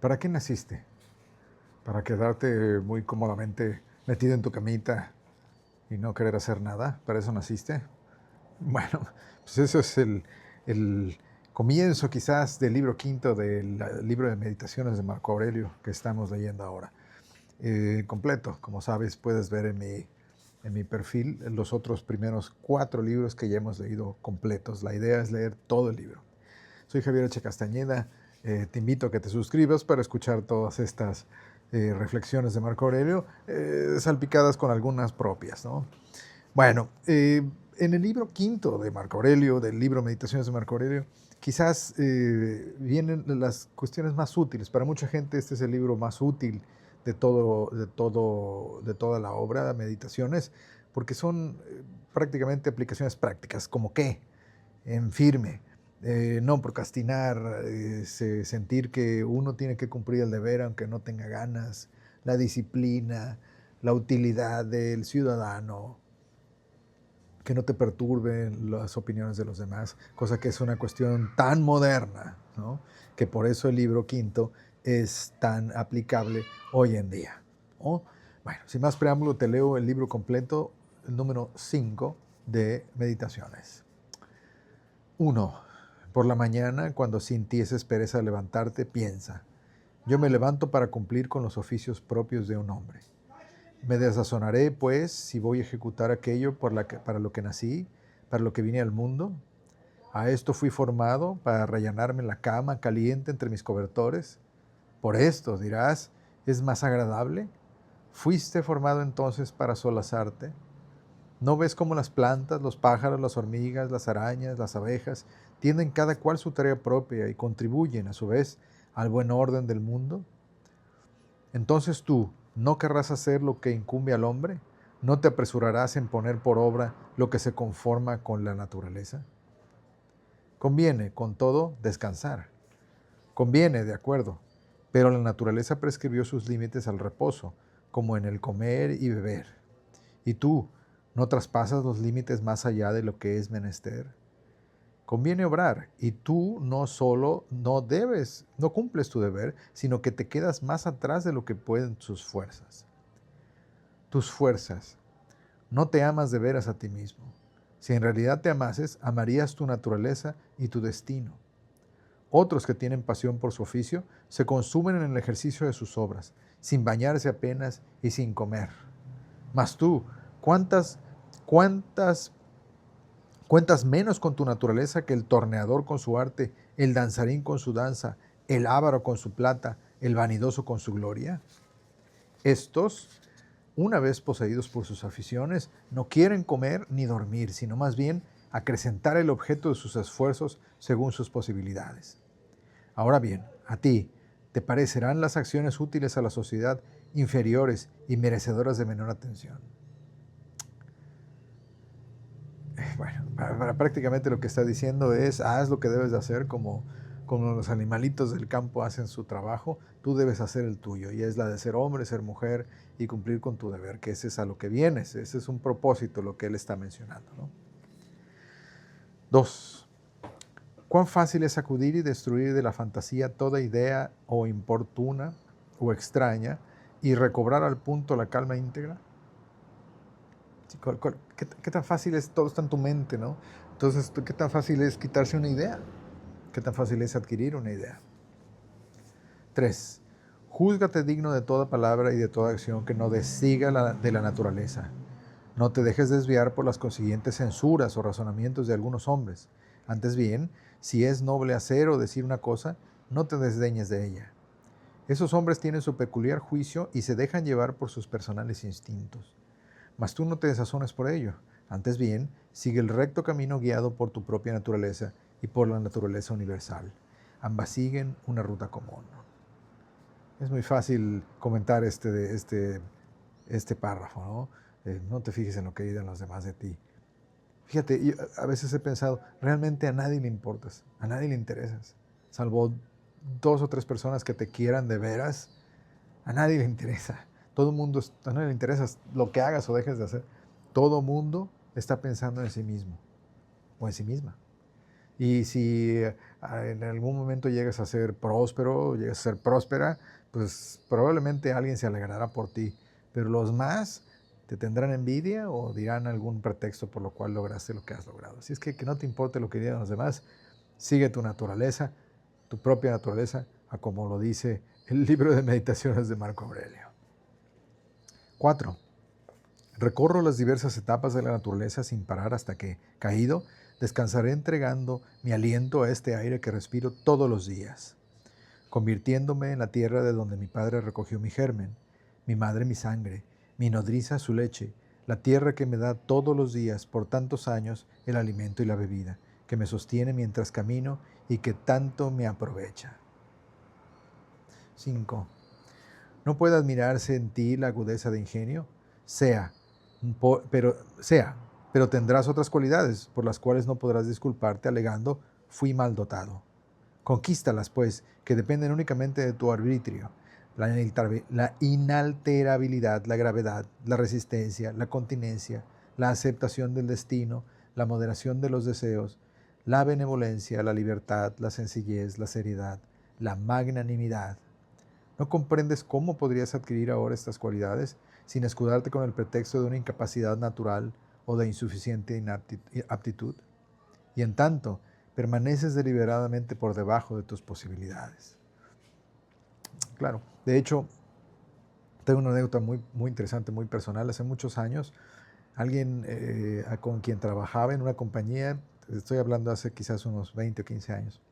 ¿Para qué naciste? ¿Para quedarte muy cómodamente metido en tu camita y no querer hacer nada? ¿Para eso naciste? Bueno, pues eso es el comienzo quizás del libro quinto del libro de meditaciones de Marco Aurelio que estamos leyendo ahora. Completo, como sabes, puedes ver en mi perfil los otros primeros 4 libros que ya hemos leído completos. La idea es leer todo el libro. Soy Javier H. Castañeda. Te invito a que te suscribas para escuchar todas estas reflexiones de Marco Aurelio, salpicadas con algunas propias, ¿no? Bueno, en el libro quinto de Marco Aurelio, del libro Meditaciones de Marco Aurelio, quizás vienen las cuestiones más útiles. Para mucha gente este es el libro más útil de toda la obra, Meditaciones, porque son prácticamente aplicaciones prácticas, como qué, en firme, no procrastinar, sentir que uno tiene que cumplir el deber aunque no tenga ganas, la disciplina, la utilidad del ciudadano, que no te perturben las opiniones de los demás, cosa que es una cuestión tan moderna, ¿no? Que por eso el libro quinto es tan aplicable hoy en día, ¿no? Bueno, sin más preámbulo, te leo el libro completo, el número 5 de Meditaciones. 1. Por la mañana, cuando sintieses pereza de levantarte, piensa: yo me levanto para cumplir con los oficios propios de un hombre. Me desazonaré, pues, si voy a ejecutar aquello para lo que nací, para lo que vine al mundo. A esto fui formado, para rellenarme en la cama caliente entre mis cobertores. Por esto, dirás, ¿es más agradable? ¿Fuiste formado entonces para solazarte? ¿No ves cómo las plantas, los pájaros, las hormigas, las arañas, las abejas tienen cada cual su tarea propia y contribuyen, a su vez, al buen orden del mundo? Entonces tú, ¿no querrás hacer lo que incumbe al hombre? ¿No te apresurarás en poner por obra lo que se conforma con la naturaleza? Conviene, con todo, descansar. Conviene, de acuerdo, pero la naturaleza prescribió sus límites al reposo, como en el comer y beber. ¿Y tú, no traspasas los límites más allá de lo que es menester? Conviene obrar, y tú no solo no cumples tu deber, sino que te quedas más atrás de lo que pueden tus fuerzas. Tus fuerzas. No te amas de veras a ti mismo. Si en realidad te amases, amarías tu naturaleza y tu destino. Otros que tienen pasión por su oficio se consumen en el ejercicio de sus obras, sin bañarse apenas y sin comer. Mas tú, ¿cuántas, cuántas cuentas menos con tu naturaleza que el torneador con su arte, el danzarín con su danza, el avaro con su plata, el vanidoso con su gloria? Estos, una vez poseídos por sus aficiones, no quieren comer ni dormir, sino más bien acrecentar el objeto de sus esfuerzos según sus posibilidades. Ahora bien, a ti, ¿te parecerán las acciones útiles a la sociedad inferiores y merecedoras de menor atención? Bueno, prácticamente lo que está diciendo es: haz lo que debes de hacer, como los animalitos del campo hacen su trabajo, tú debes hacer el tuyo, y es la de ser hombre, ser mujer y cumplir con tu deber, que ese es a lo que vienes, ese es un propósito lo que él está mencionando, ¿no? 2. ¿Cuán fácil es sacudir y destruir de la fantasía toda idea o importuna o extraña y recobrar al punto la calma íntegra? ¿Qué tan fácil es? Todo está en tu mente, ¿no? Entonces, ¿qué tan fácil es quitarse una idea? ¿Qué tan fácil es adquirir una idea? 3. Júzgate digno de toda palabra y de toda acción que no desiga de la naturaleza. No te dejes desviar por las consiguientes censuras o razonamientos de algunos hombres. Antes bien, si es noble hacer o decir una cosa, no te desdeñes de ella. Esos hombres tienen su peculiar juicio y se dejan llevar por sus personales instintos. Mas tú no te desazones por ello. Antes bien, sigue el recto camino guiado por tu propia naturaleza y por la naturaleza universal. Ambas siguen una ruta común. Es muy fácil comentar este párrafo, ¿no? No te fijes en lo que digan los demás de ti. Fíjate, yo a veces he pensado, realmente a nadie le importas, a nadie le interesas, salvo 2 o 3 personas que te quieran de veras. A nadie le interesa. A nadie le interesa lo que hagas o dejes de hacer. Todo mundo está pensando en sí mismo o en sí misma. Y si en algún momento llegas a ser próspero, llegas a ser próspera, pues probablemente alguien se alegrará por ti. Pero los más te tendrán envidia o dirán algún pretexto por lo cual lograste lo que has logrado. Así es que no te importe lo que digan los demás, sigue tu naturaleza, tu propia naturaleza, a como lo dice el libro de meditaciones de Marco Aurelio. 4. Recorro las diversas etapas de la naturaleza sin parar hasta que, caído, descansaré entregando mi aliento a este aire que respiro todos los días, convirtiéndome en la tierra de donde mi padre recogió mi germen, mi madre mi sangre, mi nodriza su leche, la tierra que me da todos los días por tantos años el alimento y la bebida, que me sostiene mientras camino y que tanto me aprovecha. 5. ¿No puede admirarse en ti la agudeza de ingenio? Sea, pero tendrás otras cualidades por las cuales no podrás disculparte alegando fui mal dotado. Conquístalas, pues, que dependen únicamente de tu arbitrio. La inalterabilidad, la gravedad, la resistencia, la continencia, la aceptación del destino, la moderación de los deseos, la benevolencia, la libertad, la sencillez, la seriedad, la magnanimidad. ¿No comprendes cómo podrías adquirir ahora estas cualidades sin escudarte con el pretexto de una incapacidad natural o de insuficiente aptitud? Y en tanto, permaneces deliberadamente por debajo de tus posibilidades. Claro, de hecho, tengo una anécdota muy interesante, muy personal. Hace muchos años, alguien con quien trabajaba en una compañía, estoy hablando hace quizás unos 20 o 15 años,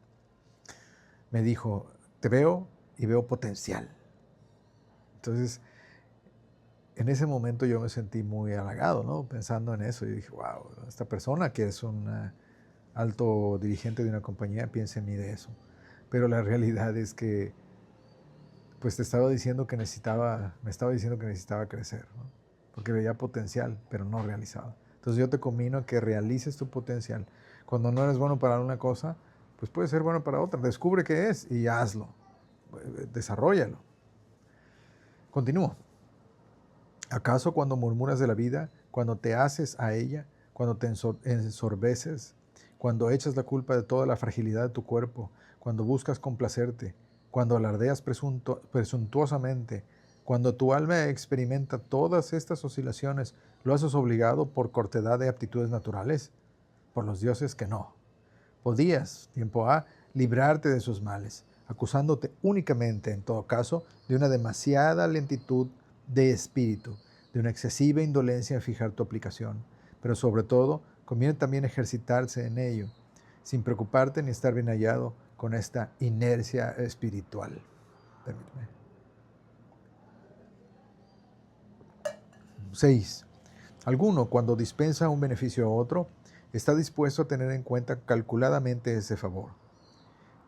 me dijo, te veo y veo potencial. Entonces, en ese momento yo me sentí muy halagado, ¿no? Pensando en eso. Y dije, wow, esta persona que es un alto dirigente de una compañía piensa en mí de eso. Pero la realidad es que, pues me estaba diciendo que necesitaba crecer, ¿no? Porque veía potencial, pero no realizado. Entonces yo te convino a que realices tu potencial. Cuando no eres bueno para una cosa, pues puedes ser bueno para otra. Descubre qué es y hazlo. Desarróllalo. Continúo. ¿Acaso cuando murmuras de la vida, cuando te haces a ella, cuando te ensorbeces, cuando echas la culpa de toda la fragilidad de tu cuerpo, cuando buscas complacerte, cuando alardeas presuntuosamente, cuando tu alma experimenta todas estas oscilaciones, lo haces obligado por cortedad de aptitudes naturales? Por los dioses que no. Podías, tiempo A, librarte de sus males, acusándote únicamente, en todo caso, de una demasiada lentitud de espíritu, de una excesiva indolencia en fijar tu aplicación. Pero sobre todo, conviene también ejercitarse en ello, sin preocuparte ni estar bien hallado con esta inercia espiritual. Permíteme. 6. Alguno, cuando dispensa un beneficio a otro, está dispuesto a tener en cuenta calculadamente ese favor.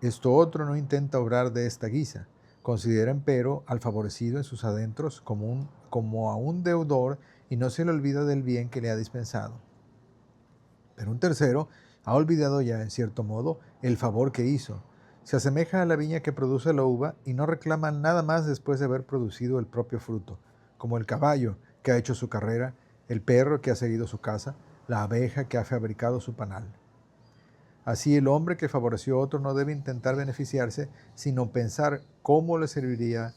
Esto otro no intenta obrar de esta guisa. Considera, empero, al favorecido en sus adentros como a un deudor y no se le olvida del bien que le ha dispensado. Pero un tercero ha olvidado ya, en cierto modo, el favor que hizo. Se asemeja a la viña que produce la uva y no reclama nada más después de haber producido el propio fruto, como el caballo que ha hecho su carrera, el perro que ha seguido su caza, la abeja que ha fabricado su panal. Así el hombre que favoreció a otro no debe intentar beneficiarse, sino pensar cómo le serviría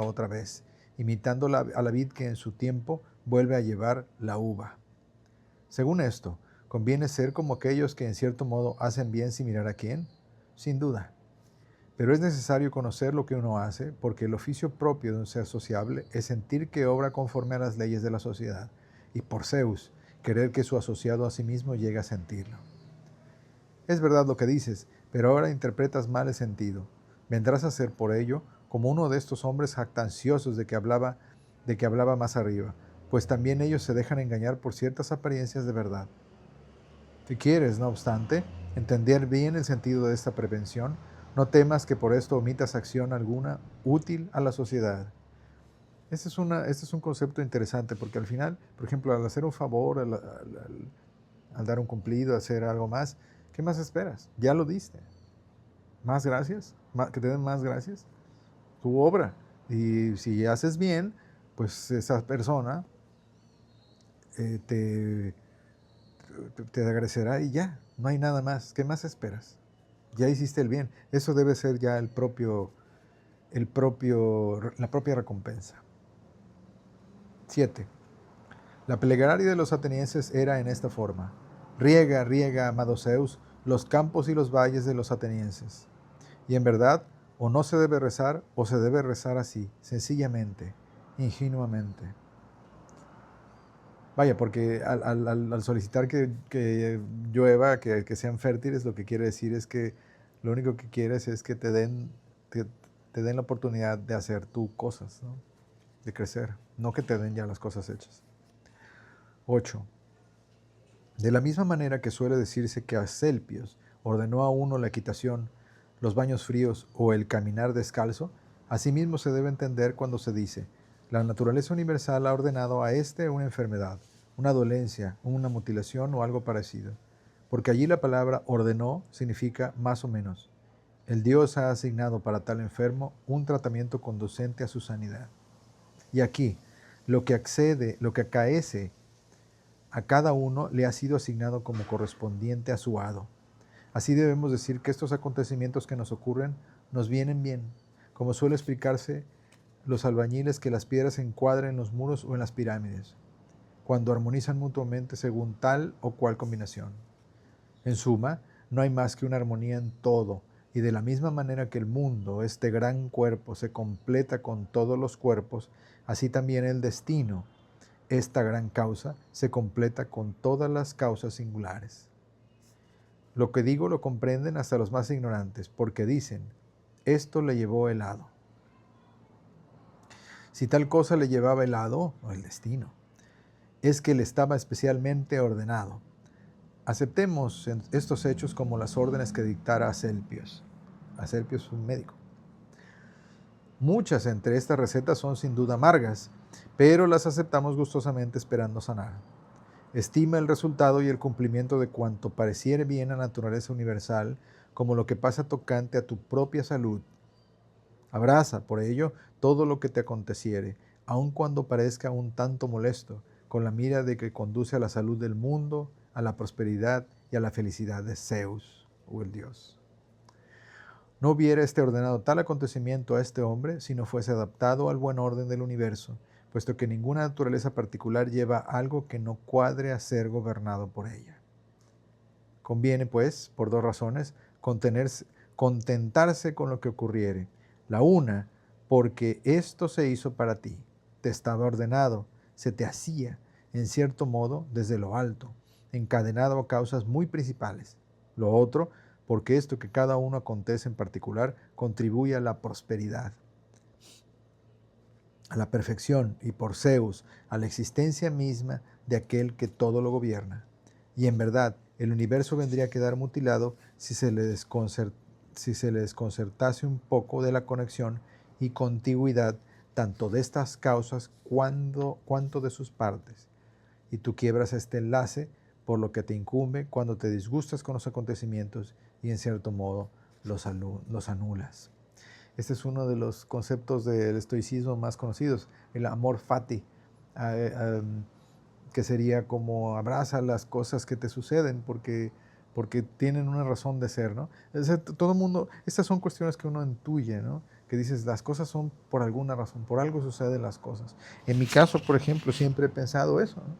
otra vez, imitando a la vid que en su tiempo vuelve a llevar la uva. Según esto, ¿conviene ser como aquellos que en cierto modo hacen bien sin mirar a quién? Sin duda. Pero es necesario conocer lo que uno hace, porque el oficio propio de un ser sociable es sentir que obra conforme a las leyes de la sociedad, y por Zeus, querer que su asociado a sí mismo llegue a sentirlo. Es verdad lo que dices, pero ahora interpretas mal el sentido. Vendrás a ser por ello como uno de estos hombres jactanciosos de que hablaba más arriba, pues también ellos se dejan engañar por ciertas apariencias de verdad. Si quieres, no obstante, entender bien el sentido de esta prevención, no temas que por esto omitas acción alguna útil a la sociedad. Este es un concepto interesante porque al final, por ejemplo, al hacer un favor, al dar un cumplido, hacer algo más, ¿qué más esperas? Ya lo diste. ¿Más gracias? ¿Que te den más gracias? Tu obra. Y si haces bien, pues esa persona te agradecerá y ya. No hay nada más. ¿Qué más esperas? Ya hiciste el bien. Eso debe ser ya la propia recompensa. 7. La plegaria de los atenienses era en esta forma: riega, riega, amado Zeus, los campos y los valles de los atenienses. Y en verdad, o no se debe rezar, o se debe rezar así, sencillamente, ingenuamente. Vaya, porque al solicitar que llueva, que sean fértiles, lo que quiere decir es que lo único que quieres es que te den la oportunidad de hacer tú cosas, ¿no? De crecer, no que te den ya las cosas hechas. 8. De la misma manera que suele decirse que Asclepios ordenó a uno la equitación, los baños fríos o el caminar descalzo, asimismo se debe entender cuando se dice: la naturaleza universal ha ordenado a éste una enfermedad, una dolencia, una mutilación o algo parecido. Porque allí la palabra ordenó significa más o menos. El Dios ha asignado para tal enfermo un tratamiento conducente a su sanidad. Y aquí, lo que acaece a cada uno le ha sido asignado como correspondiente a su hado. Así debemos decir que estos acontecimientos que nos ocurren nos vienen bien, como suele explicarse los albañiles que las piedras se encuadren en los muros o en las pirámides, cuando armonizan mutuamente según tal o cual combinación. En suma, no hay más que una armonía en todo, y de la misma manera que el mundo, este gran cuerpo, se completa con todos los cuerpos, así también el destino, esta gran causa, se completa con todas las causas singulares. Lo que digo lo comprenden hasta los más ignorantes, porque dicen: esto le llevó el hado. Si tal cosa le llevaba el hado, o el destino, es que le estaba especialmente ordenado. Aceptemos estos hechos como las órdenes que dictara Asclepios. Asclepios es un médico. Muchas entre estas recetas son sin duda amargas, pero las aceptamos gustosamente esperando sanar. Estima el resultado y el cumplimiento de cuanto pareciere bien a la naturaleza universal como lo que pasa tocante a tu propia salud. Abraza, por ello, todo lo que te aconteciere, aun cuando parezca un tanto molesto, con la mira de que conduce a la salud del mundo, a la prosperidad y a la felicidad de Zeus, o el Dios. No hubiera ordenado tal acontecimiento a este hombre si no fuese adaptado al buen orden del universo, puesto que ninguna naturaleza particular lleva algo que no cuadre a ser gobernado por ella. Conviene, pues, por dos razones, contentarse con lo que ocurriere. La una, porque esto se hizo para ti, te estaba ordenado, se te hacía, en cierto modo, desde lo alto, encadenado a causas muy principales. Lo otro, porque esto que cada uno acontece en particular contribuye a la prosperidad, a la perfección y por Zeus, a la existencia misma de aquel que todo lo gobierna. Y en verdad, el universo vendría a quedar mutilado si se le desconcertase un poco de la conexión y contigüidad tanto de estas causas cuanto de sus partes. Y tú quiebras este enlace, por lo que te incumbe cuando te disgustas con los acontecimientos y en cierto modo los anulas. Este es uno de los conceptos del estoicismo más conocidos, el amor fati, que sería como abraza las cosas que te suceden porque tienen una razón de ser, ¿no? Todo el mundo, estas son cuestiones que uno intuye, ¿no? Que dices, las cosas son por alguna razón, por algo suceden las cosas. En mi caso, por ejemplo, siempre he pensado eso, ¿no?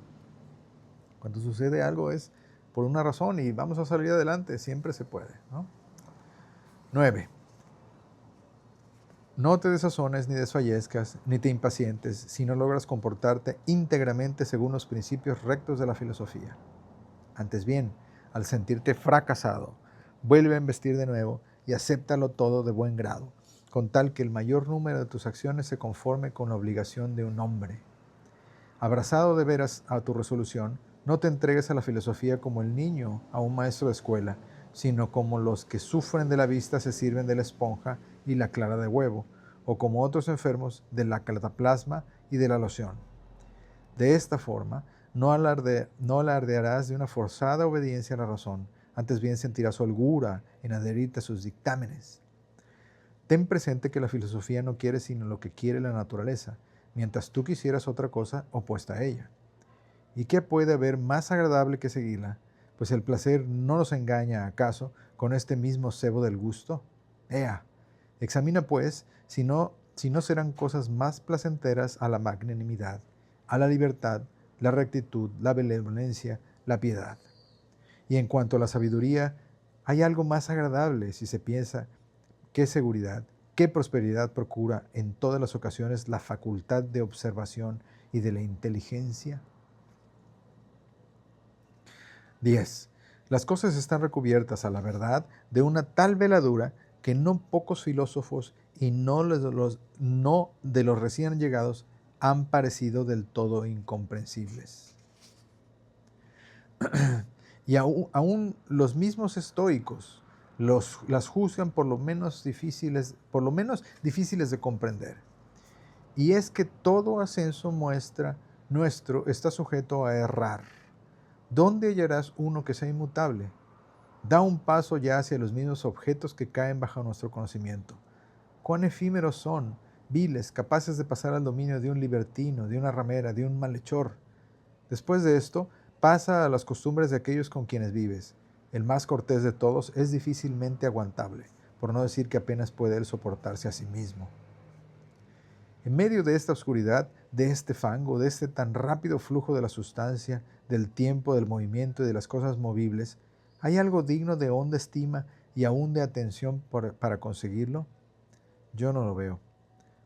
Cuando sucede algo es por una razón y vamos a salir adelante, siempre se puede, ¿no? 9. No te desazones ni desfallezcas, ni te impacientes, si no logras comportarte íntegramente según los principios rectos de la filosofía. Antes bien, al sentirte fracasado, vuelve a investir de nuevo y acéptalo todo de buen grado, con tal que el mayor número de tus acciones se conforme con la obligación de un hombre. Abrazado de veras a tu resolución, no te entregues a la filosofía como el niño a un maestro de escuela, sino como los que sufren de la vista se sirven de la esponja y la clara de huevo, o como otros enfermos de la cataplasma y de la loción. De esta forma, no alardearás de una forzada obediencia a la razón, antes bien sentirás holgura en adherirte a sus dictámenes. Ten presente que la filosofía no quiere sino lo que quiere la naturaleza, mientras tú quisieras otra cosa opuesta a ella. ¿Y qué puede haber más agradable que seguirla? pues el placer no nos engaña, ¿acaso, con este mismo cebo del gusto? Ea, examina pues si no serán cosas más placenteras a la magnanimidad, a la libertad, la rectitud, la benevolencia, la piedad. Y en cuanto a la sabiduría, hay algo más agradable si se piensa qué seguridad, qué prosperidad procura en todas las ocasiones la facultad de observación y de la inteligencia. 10. Las cosas están recubiertas a la verdad de una tal veladura que no pocos filósofos y no de los recién llegados han parecido del todo incomprensibles. Y aún los mismos estoicos las juzgan por lo menos difíciles de comprender. Y es que todo ascenso nuestro está sujeto a errar. ¿Dónde hallarás uno que sea inmutable? Da un paso ya hacia los mismos objetos que caen bajo nuestro conocimiento. Cuán efímeros son, viles, capaces de pasar al dominio de un libertino, de una ramera, de un malhechor. Después de esto, pasa a las costumbres de aquellos con quienes vives. El más cortés de todos es difícilmente aguantable, por no decir que apenas puede él soportarse a sí mismo. En medio de esta oscuridad, de este fango, de este tan rápido flujo de la sustancia, del tiempo, del movimiento y de las cosas movibles, ¿hay algo digno de honda estima y aún de atención para conseguirlo? Yo no lo veo.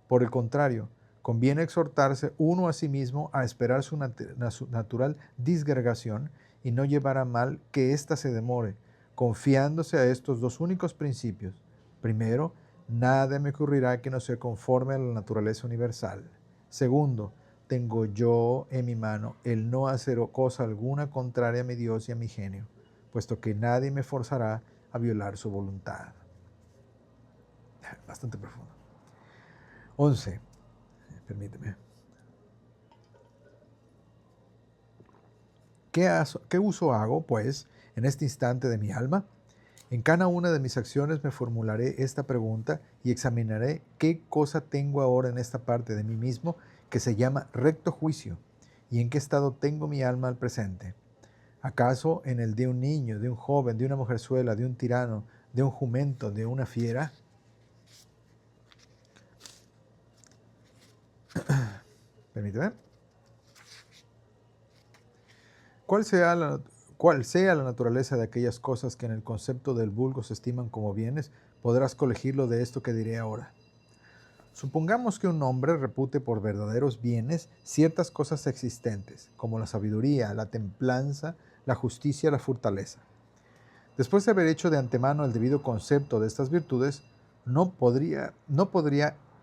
Por el contrario, conviene exhortarse uno a sí mismo a esperar su natural disgregación y no llevar a mal que ésta se demore, confiándose a estos dos únicos principios. Primero, nada me ocurrirá que no sea conforme a la naturaleza universal. Segundo, tengo yo en mi mano el no hacer cosa alguna contraria a mi Dios y a mi genio, puesto que nadie me forzará a violar su voluntad. Bastante profundo. 11. Permíteme. ¿Qué uso hago, pues, en este instante de mi alma? En cada una de mis acciones me formularé esta pregunta y examinaré qué cosa tengo ahora en esta parte de mí mismo que se llama recto juicio y en qué estado tengo mi alma al presente. ¿Acaso en el de un niño, de un joven, de una mujerzuela, de un tirano, de un jumento, de una fiera? Permíteme. ¿Cuál sea la naturaleza de aquellas cosas que en el concepto del vulgo se estiman como bienes, podrás colegirlo de esto que diré ahora. Supongamos que un hombre repute por verdaderos bienes ciertas cosas existentes, como la sabiduría, la templanza, la justicia, la fortaleza. Después de haber hecho de antemano el debido concepto de estas virtudes, no podría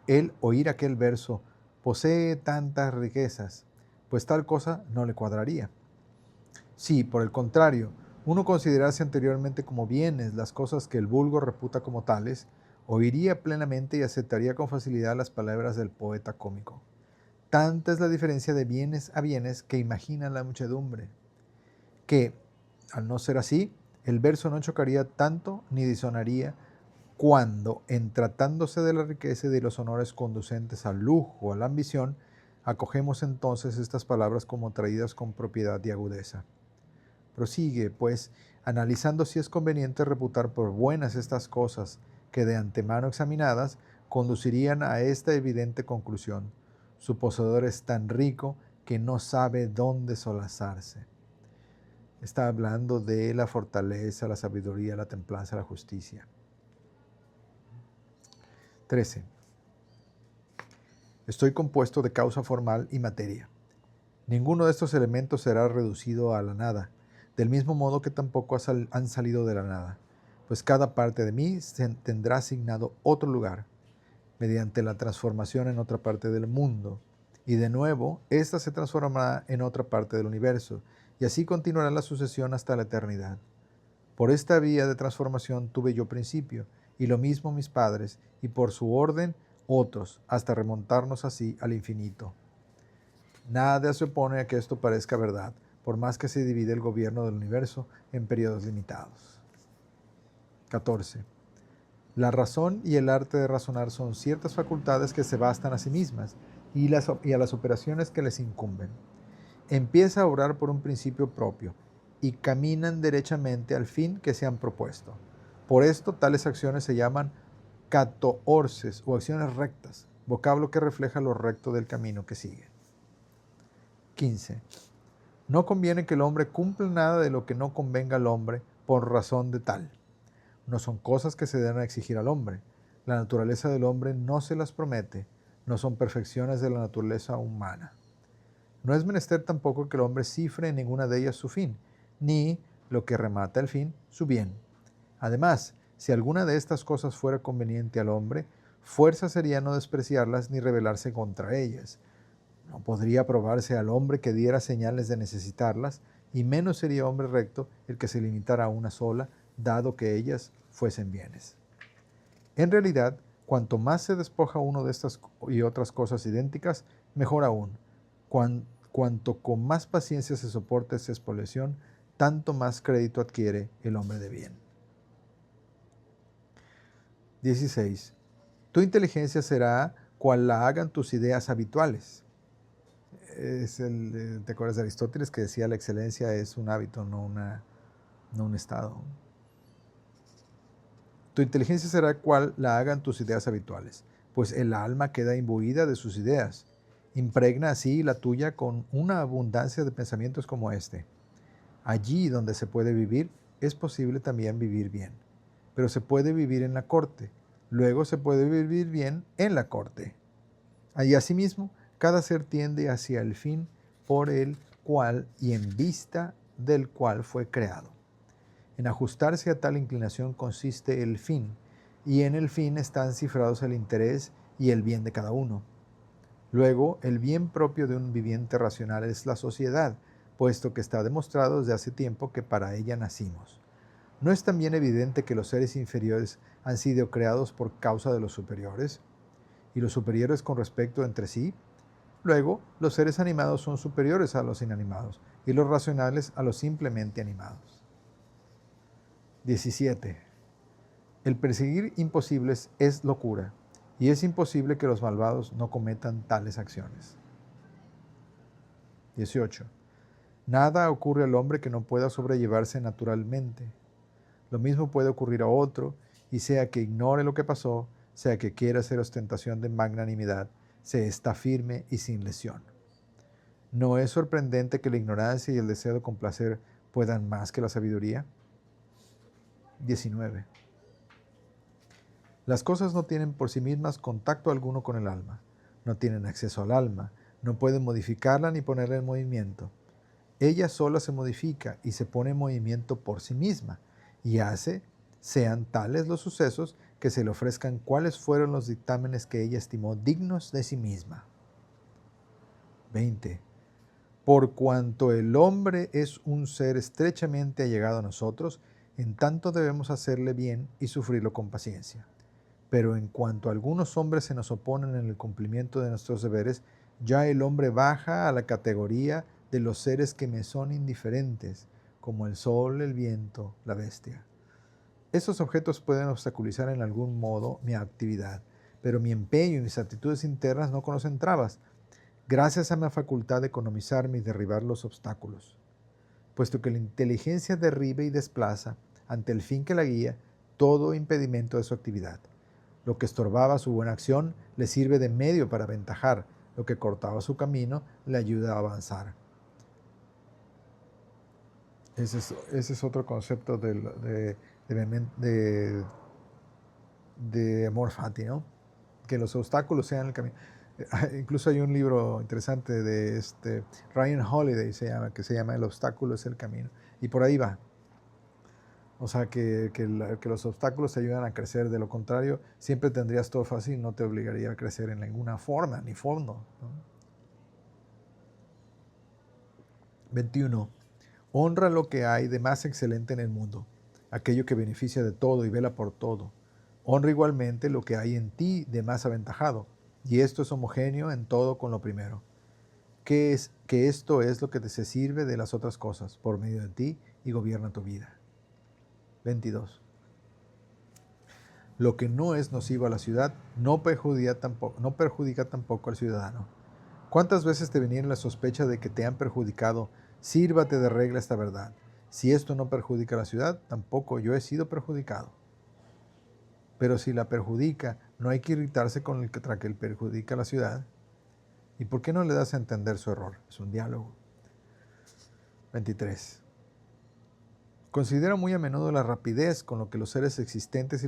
él oír aquel verso, posee tantas riquezas, pues tal cosa no le cuadraría. Si, por el contrario, uno considerase anteriormente como bienes las cosas que el vulgo reputa como tales, oiría plenamente y aceptaría con facilidad las palabras del poeta cómico. Tanta es la diferencia de bienes a bienes que imagina la muchedumbre, que, al no ser así, el verso no chocaría tanto ni disonaría cuando, en tratándose de la riqueza y de los honores conducentes al lujo o a la ambición, acogemos entonces estas palabras como traídas con propiedad y agudeza. Prosigue, pues, analizando si es conveniente reputar por buenas estas cosas que de antemano examinadas conducirían a esta evidente conclusión. Su poseedor es tan rico que no sabe dónde solazarse. Está hablando de la fortaleza, la sabiduría, la templanza, la justicia. 13. Estoy compuesto de causa formal y materia. Ninguno de estos elementos será reducido a la nada, del mismo modo que tampoco han salido de la nada, pues cada parte de mí tendrá asignado otro lugar, mediante la transformación en otra parte del mundo, y de nuevo, ésta se transformará en otra parte del universo, y así continuará la sucesión hasta la eternidad. Por esta vía de transformación tuve yo principio, y lo mismo mis padres, y por su orden otros, hasta remontarnos así al infinito. Nada se opone a que esto parezca verdad, por más que se divide el gobierno del universo en periodos limitados. 14. La razón y el arte de razonar son ciertas facultades que se bastan a sí mismas y a las operaciones que les incumben. Empieza a obrar por un principio propio, y caminan derechamente al fin que se han propuesto. Por esto, tales acciones se llaman catoorses o acciones rectas, vocablo que refleja lo recto del camino que sigue. 15. No conviene que el hombre cumpla nada de lo que no convenga al hombre por razón de tal. No son cosas que se deben exigir al hombre. La naturaleza del hombre no se las promete, no son perfecciones de la naturaleza humana. No es menester tampoco que el hombre cifre en ninguna de ellas su fin, ni, lo que remata el fin, su bien. Además, si alguna de estas cosas fuera conveniente al hombre, fuerza sería no despreciarlas ni rebelarse contra ellas. No podría probarse al hombre que diera señales de necesitarlas, y menos sería hombre recto el que se limitara a una sola, dado que ellas fuesen bienes. En realidad, cuanto más se despoja uno de estas y otras cosas idénticas, mejor aún. Cuanto con más paciencia se soporta esa expoliación, tanto más crédito adquiere el hombre de bien. 16. Tu inteligencia será cual la hagan tus ideas habituales. ¿Te acuerdas de Aristóteles que decía la excelencia es un hábito, no un estado? Tu inteligencia será cual la hagan tus ideas habituales, pues el alma queda imbuida de sus ideas. Impregna así la tuya con una abundancia de pensamientos como este. Allí donde se puede vivir, es posible también vivir bien. Pero se puede vivir en la corte, luego se puede vivir bien en la corte. Allí asimismo, cada ser tiende hacia el fin por el cual y en vista del cual fue creado. En ajustarse a tal inclinación consiste el fin, y en el fin están cifrados el interés y el bien de cada uno. Luego, el bien propio de un viviente racional es la sociedad, puesto que está demostrado desde hace tiempo que para ella nacimos. ¿No es también evidente que los seres inferiores han sido creados por causa de los superiores? ¿Y los superiores con respecto entre sí? Luego, los seres animados son superiores a los inanimados, y los racionales a los simplemente animados. 17. El perseguir imposibles es locura, y es imposible que los malvados no cometan tales acciones. 18. Nada ocurre al hombre que no pueda sobrellevarse naturalmente. Lo mismo puede ocurrir a otro, y sea que ignore lo que pasó, sea que quiera hacer ostentación de magnanimidad, se está firme y sin lesión. ¿No es sorprendente que la ignorancia y el deseo de complacer puedan más que la sabiduría? 19. Las cosas no tienen por sí mismas contacto alguno con el alma, no tienen acceso al alma, no pueden modificarla ni ponerla en movimiento. Ella sola se modifica y se pone en movimiento por sí misma, y hace, sean tales los sucesos, que se le ofrezcan cuáles fueron los dictámenes que ella estimó dignos de sí misma. 20. Por cuanto el hombre es un ser estrechamente allegado a nosotros, en tanto debemos hacerle bien y sufrirlo con paciencia. Pero en cuanto algunos hombres se nos oponen en el cumplimiento de nuestros deberes, ya el hombre baja a la categoría de los seres que me son indiferentes, como el sol, el viento, la bestia. Esos objetos pueden obstaculizar en algún modo mi actividad, pero mi empeño y mis actitudes internas no conocen trabas, gracias a mi facultad de economizarme y derribar los obstáculos. Puesto que la inteligencia derriba y desplaza, ante el fin que la guía, todo impedimento de su actividad. Lo que estorbaba su buena acción le sirve de medio para aventajar, lo que cortaba su camino le ayuda a avanzar. Ese es otro concepto de amor fati, ¿no? Que los obstáculos sean el camino. Incluso hay un libro interesante de Ryan Holiday, que se llama El obstáculo es el camino. Y por ahí va. O sea, que los obstáculos te ayudan a crecer. De lo contrario, siempre tendrías todo fácil, no te obligaría a crecer en ninguna forma, ni fondo, ¿no? 21. Honra lo que hay de más excelente en el mundo, aquello que beneficia de todo y vela por todo. Honra igualmente lo que hay en ti de más aventajado, y esto es homogéneo en todo con lo primero. Que esto es lo que te se sirve de las otras cosas, por medio de ti, y gobierna tu vida. 22. Lo que no es nocivo a la ciudad no perjudica tampoco al ciudadano. ¿Cuántas veces te vinieron la sospecha de que te han perjudicado? Sírvate de regla esta verdad. Si esto no perjudica a la ciudad, tampoco yo he sido perjudicado. Pero si la perjudica, no hay que irritarse con el que perjudica a la ciudad. ¿Y por qué no le das a entender su error? Es un diálogo. 23. Considera muy a menudo la rapidez con lo que los seres existentes y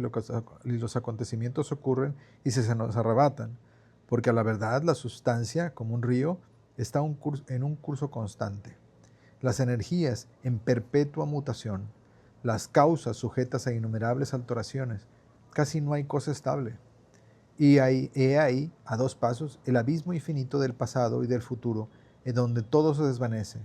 los acontecimientos ocurren y se nos arrebatan, porque a la verdad la sustancia, como un río, está en un curso constante. Las energías en perpetua mutación, las causas sujetas a innumerables alteraciones, casi no hay cosa estable. Y he ahí, a dos pasos, el abismo infinito del pasado y del futuro, en donde todo se desvanece.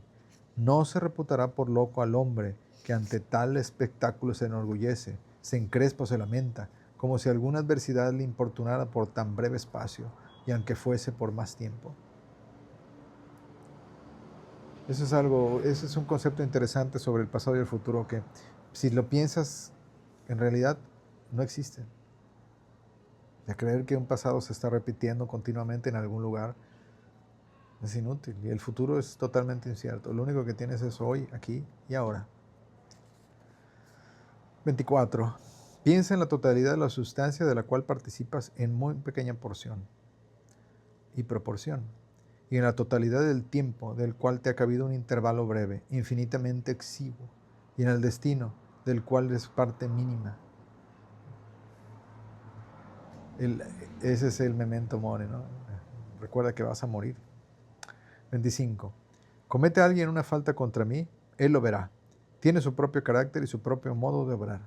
No se reputará por loco al hombre que ante tal espectáculo se enorgullece, se encrespa o se lamenta, como si alguna adversidad le importunara por tan breve espacio, y aunque fuese por más tiempo. Ese es un concepto interesante sobre el pasado y el futuro que, si lo piensas, en realidad no existen. De creer que un pasado se está repitiendo continuamente en algún lugar es inútil y el futuro es totalmente incierto. Lo único que tienes es hoy, aquí y ahora. 24. Piensa en la totalidad de la sustancia de la cual participas en muy pequeña porción y proporción, y en la totalidad del tiempo del cual te ha cabido un intervalo breve, infinitamente exiguo, y en el destino del cual es parte mínima. Ese es el memento mori, ¿no? Recuerda que vas a morir. 25. Comete a alguien una falta contra mí, él lo verá. Tiene su propio carácter y su propio modo de obrar.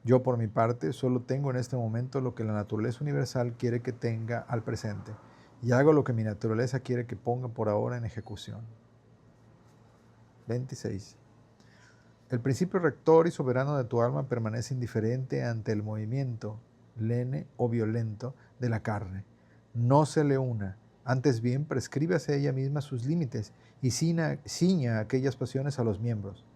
Yo, por mi parte, solo tengo en este momento lo que la naturaleza universal quiere que tenga al presente, y hago lo que mi naturaleza quiere que ponga por ahora en ejecución. 26. El principio rector y soberano de tu alma permanece indiferente ante el movimiento, lene o violento, de la carne. No se le una, antes bien prescribe hacia ella misma sus límites y ciña aquellas pasiones a los miembros.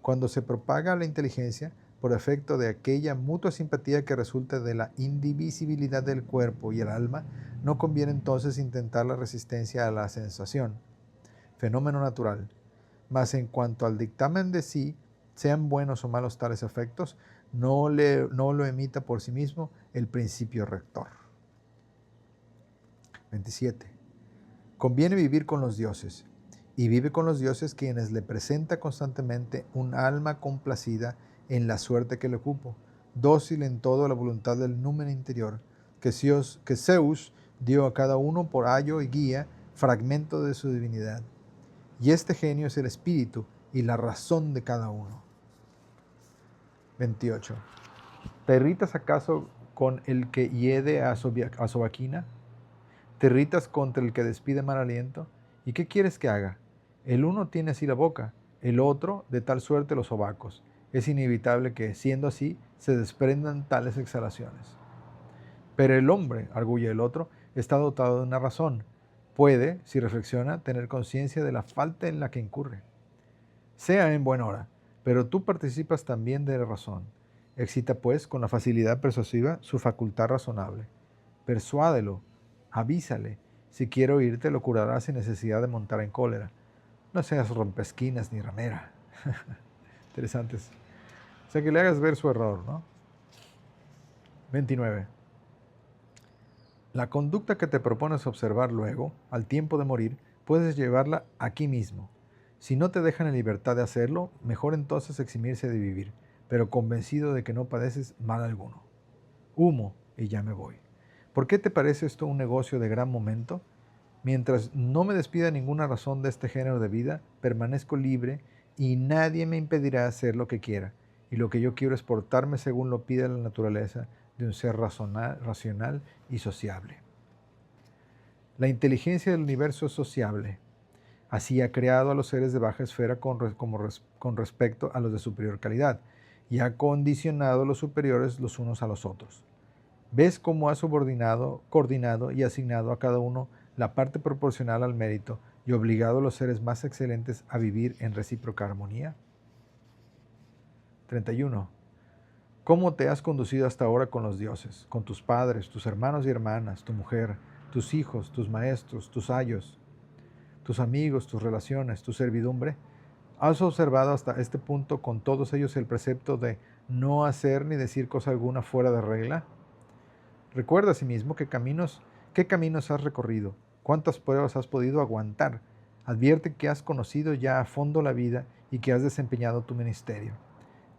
Cuando se propaga la inteligencia, por efecto de aquella mutua simpatía que resulta de la indivisibilidad del cuerpo y el alma, no conviene entonces intentar la resistencia a la sensación, fenómeno natural. Mas en cuanto al dictamen de sí, sean buenos o malos tales efectos, no lo emita por sí mismo el principio rector. 27. Conviene vivir con los dioses, y vive con los dioses quienes le presenta constantemente un alma complacida en la suerte que le ocupo, dócil en todo a la voluntad del númen interior, que Zeus dio a cada uno por ayo y guía, fragmento de su divinidad. Y este genio es el espíritu y la razón de cada uno. 28. ¿Te irritas acaso con el que hiede a su vaquina? ¿Te irritas contra el que despide mal aliento? ¿Y qué quieres que haga? El uno tiene así la boca, el otro de tal suerte los sobacos. Es inevitable que, siendo así, se desprendan tales exhalaciones. Pero el hombre, arguye el otro, está dotado de una razón. Puede, si reflexiona, tener conciencia de la falta en la que incurre. Sea en buena hora, pero tú participas también de la razón. Excita, pues, con la facilidad persuasiva su facultad razonable. Persuádelo, avísale. Si quiere oírte, lo curará sin necesidad de montar en cólera. No seas rompesquinas ni ramera. Interesantes. O sea, que le hagas ver su error, ¿no? 29. La conducta que te propones observar luego, al tiempo de morir, puedes llevarla aquí mismo. Si no te dejan en libertad de hacerlo, mejor entonces eximirse de vivir, pero convencido de que no padeces mal alguno. Humo, y ya me voy. ¿Por qué te parece esto un negocio de gran momento? Mientras no me despida ninguna razón de este género de vida, permanezco libre y nadie me impedirá hacer lo que quiera. Y lo que yo quiero es portarme según lo pide la naturaleza de un ser racional y sociable. La inteligencia del universo es sociable. Así ha creado a los seres de baja esfera con respecto a los de superior calidad y ha condicionado a los superiores los unos a los otros. ¿Ves cómo ha coordinado y asignado a cada uno la parte proporcional al mérito y obligado a los seres más excelentes a vivir en recíproca armonía? 31. ¿Cómo te has conducido hasta ahora con los dioses, con tus padres, tus hermanos y hermanas, tu mujer, tus hijos, tus maestros, tus ayos, tus amigos, tus relaciones, tu servidumbre? ¿Has observado hasta este punto con todos ellos el precepto de no hacer ni decir cosa alguna fuera de regla? Recuerda asimismo qué caminos has recorrido, cuántas pruebas has podido aguantar. Advierte que has conocido ya a fondo la vida y que has desempeñado tu ministerio.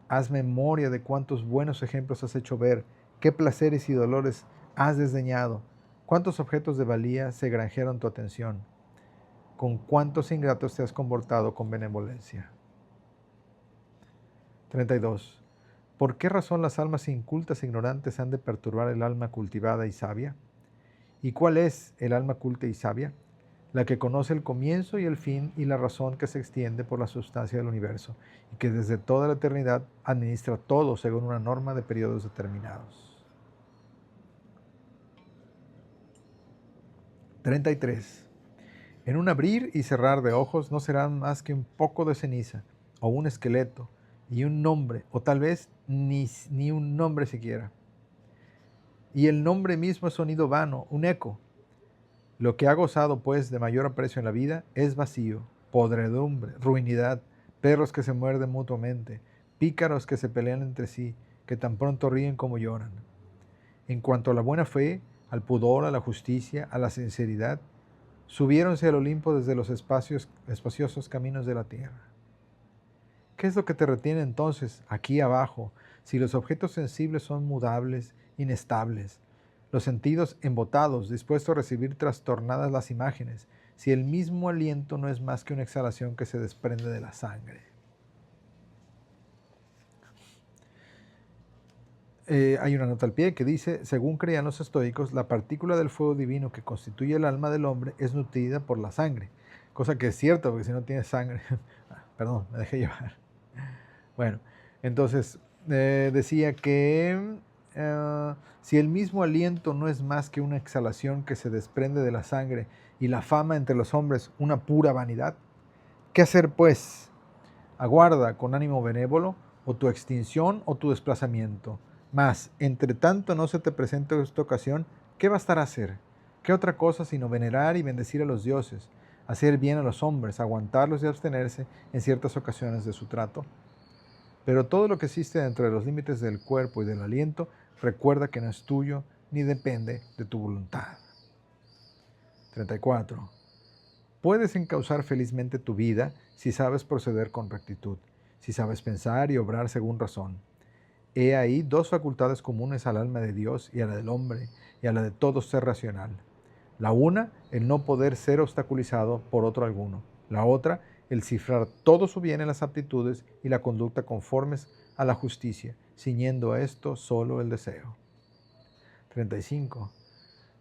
Haz memoria de cuántos buenos ejemplos has hecho ver, qué placeres y dolores has desdeñado, cuántos objetos de valía se granjearon tu atención, con cuántos ingratos te has comportado con benevolencia. 32. ¿Por qué razón las almas incultas e ignorantes han de perturbar el alma cultivada y sabia? ¿Y cuál es el alma culta y sabia? La que conoce el comienzo y el fin y la razón que se extiende por la sustancia del universo, y que desde toda la eternidad administra todo según una norma de periodos determinados. 33. En un abrir y cerrar de ojos no serán más que un poco de ceniza, o un esqueleto, y un nombre, o tal vez ni un nombre siquiera. Y el nombre mismo es sonido vano, un eco. Lo que ha gozado, pues, de mayor aprecio en la vida es vacío, podredumbre, ruinidad, perros que se muerden mutuamente, pícaros que se pelean entre sí, que tan pronto ríen como lloran. En cuanto a la buena fe, al pudor, a la justicia, a la sinceridad, subiéronse al Olimpo desde los espaciosos caminos de la tierra. ¿Qué es lo que te retiene entonces aquí abajo, si los objetos sensibles son mudables, inestables, los sentidos embotados, dispuestos a recibir trastornadas las imágenes, si el mismo aliento no es más que una exhalación que se desprende de la sangre? Hay una nota al pie que dice, según creían los estoicos, la partícula del fuego divino que constituye el alma del hombre es nutrida por la sangre, cosa que es cierta, porque si no tiene sangre, perdón, me dejé llevar. Bueno, entonces decía que si el mismo aliento no es más que una exhalación que se desprende de la sangre y la fama entre los hombres una pura vanidad, ¿qué hacer pues? Aguarda con ánimo benévolo o tu extinción o tu desplazamiento. Mas, entre tanto no se te presente esta ocasión, ¿qué bastará hacer? ¿Qué otra cosa sino venerar y bendecir a los dioses, hacer bien a los hombres, aguantarlos y abstenerse en ciertas ocasiones de su trato? Pero todo lo que existe dentro de los límites del cuerpo y del aliento, recuerda que no es tuyo ni depende de tu voluntad. 34. Puedes encauzar felizmente tu vida si sabes proceder con rectitud, si sabes pensar y obrar según razón. He ahí dos facultades comunes al alma de Dios y a la del hombre y a la de todo ser racional. La una, el no poder ser obstaculizado por otro alguno. La otra, el cifrar todo su bien en las aptitudes y la conducta conformes a la justicia, ciñendo a esto solo el deseo. 35.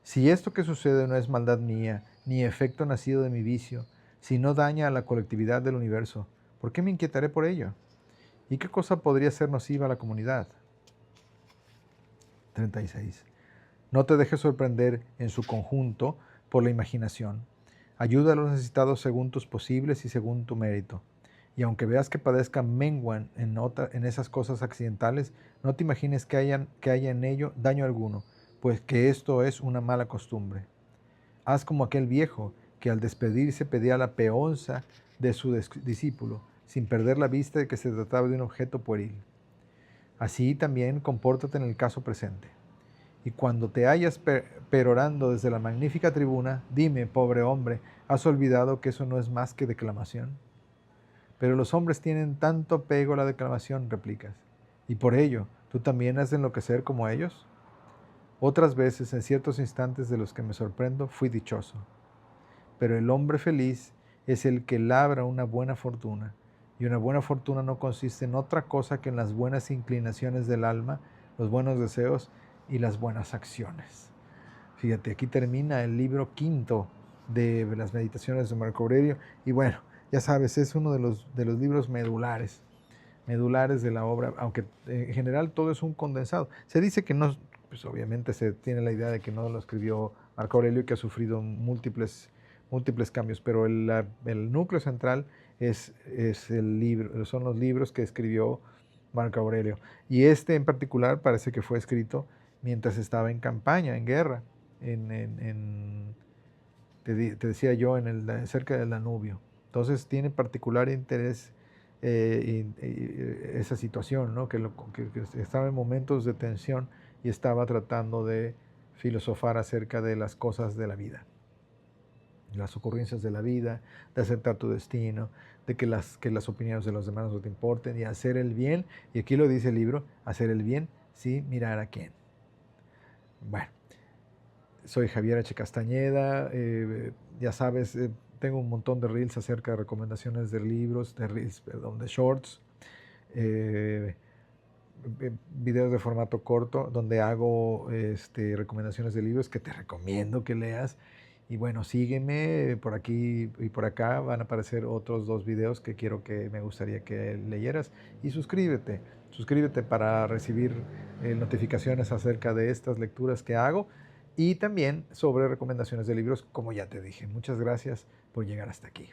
Si esto que sucede no es maldad mía, ni efecto nacido de mi vicio, si no daña a la colectividad del universo, ¿por qué me inquietaré por ello? ¿Y qué cosa podría ser nociva a la comunidad? 36. No te dejes sorprender en su conjunto por la imaginación. Ayuda a los necesitados según tus posibles y según tu mérito. Y aunque veas que padezcan menguan en esas cosas accidentales, no te imagines que haya en ello daño alguno, pues que esto es una mala costumbre. Haz como aquel viejo que al despedirse pedía la peonza de su discípulo, sin perder la vista de que se trataba de un objeto pueril. Así también compórtate en el caso presente. Y cuando te hayas perorando desde la magnífica tribuna, dime, pobre hombre, ¿has olvidado que eso no es más que declamación? Pero los hombres tienen tanto apego a la declamación, replicas, y por ello, ¿tú también has de enloquecer como ellos? Otras veces, en ciertos instantes de los que me sorprendo, fui dichoso. Pero el hombre feliz es el que labra una buena fortuna, y una buena fortuna no consiste en otra cosa que en las buenas inclinaciones del alma, los buenos deseos y las buenas acciones. Fíjate, aquí termina el libro quinto de las meditaciones de Marco Aurelio, y bueno, ya sabes, es uno de los libros medulares de la obra, aunque en general todo es un condensado. Se dice que no, pues obviamente se tiene la idea de que no lo escribió Marco Aurelio y que ha sufrido múltiples cambios, pero el núcleo central es el libro, son los libros que escribió Marco Aurelio. Y este en particular parece que fue escrito mientras estaba en campaña, en guerra, te decía yo, cerca del Danubio. Entonces tiene particular interés esa situación, ¿no? Que estaba en momentos de tensión y estaba tratando de filosofar acerca de las cosas de la vida, las ocurrencias de la vida, de aceptar tu destino, de que las opiniones de los demás no te importen y hacer el bien, y aquí lo dice el libro, hacer el bien sin mirar a quién. Bueno, soy Javier H. Castañeda, ya sabes, tengo un montón de reels acerca de recomendaciones de libros, de reels, perdón, de shorts, eh, videos de formato corto donde hago recomendaciones de libros que te recomiendo que leas. Y bueno, sígueme por aquí y por acá, van a aparecer otros 2 videos que me gustaría que leyeras. Y suscríbete para recibir notificaciones acerca de estas lecturas que hago y también sobre recomendaciones de libros, como ya te dije. Muchas gracias por llegar hasta aquí.